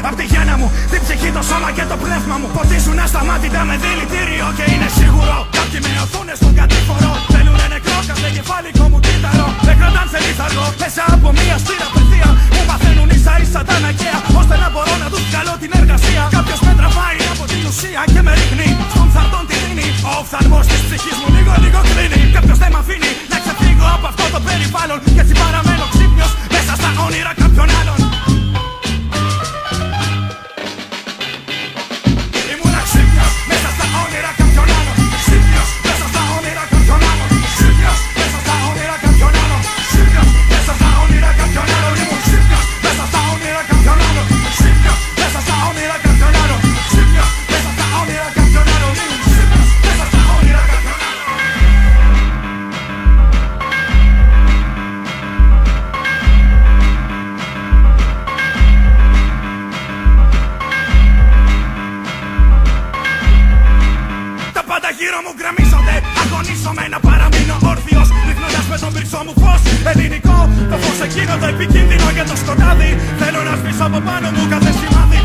απ' τη γέννα μου, την ψυχή, το σώμα και το πνεύμα μου. Ποτίζουν ασταμάτητα με δηλητήριο και είναι σίγουρο. Κάποιοι με οθούνες στον κατήφορο. Θέλουνε νεκρό κάθε κεφάλικο μου κύτταρο. Με κρατάν σε λίθαργο μέσα από μία στήρα παιδεία. Μου μαθαίνουν ίσα ίσα τα αναγκαία, ώστε να μπορώ να τους βγάλω την εργασία. Κάποιος με τραβάει από την ουσία και με ρίχνει στον φθαρτόν τη δίνει. Ο οφθαλμός της ψυχής μου λίγο κλείνει. Κάποιος δεν μ' αφήνει να ξεφύγω από αυτό το περιβάλλον. Και έτσι παραμένω ξύπνιος μέσα στα όνειρα κάποιων άλλων. Ήμουνα ξύπνιος μέσα στα όνειρα κάποιων άλλων. Ξύπνιος μέσα στα όνειρα κάποιων άλλων. Ξύπνιος μέσα στα όνειρα κάποιων άλλων. Ξύπνιος μέσα στα όνειρα κάποιων άλλων. Ήμουν ξύπνιος μέσα στα όνειρα κάποιων άλλων. Ξύπνιος μέσα στα όνειρα κάποιων άλλων. Ξύπνιος μέσα στα όνειρα κάποιων άλλων. Ήμουν ξύπνιος μέσα στα όνειρα κάποιων άλλων. Τα πάντα γύρω μου γκρεμίζονται. Αγωνίζομαι να παραμείνω όρθιος, ρίχνοντας με τον πυρσό μου φως ελληνικό. Το φως εκείνο το επικίνδυνο για το σκοτάδι. Θέλω να σβήσω από πάνω μου κάθε σημάδι.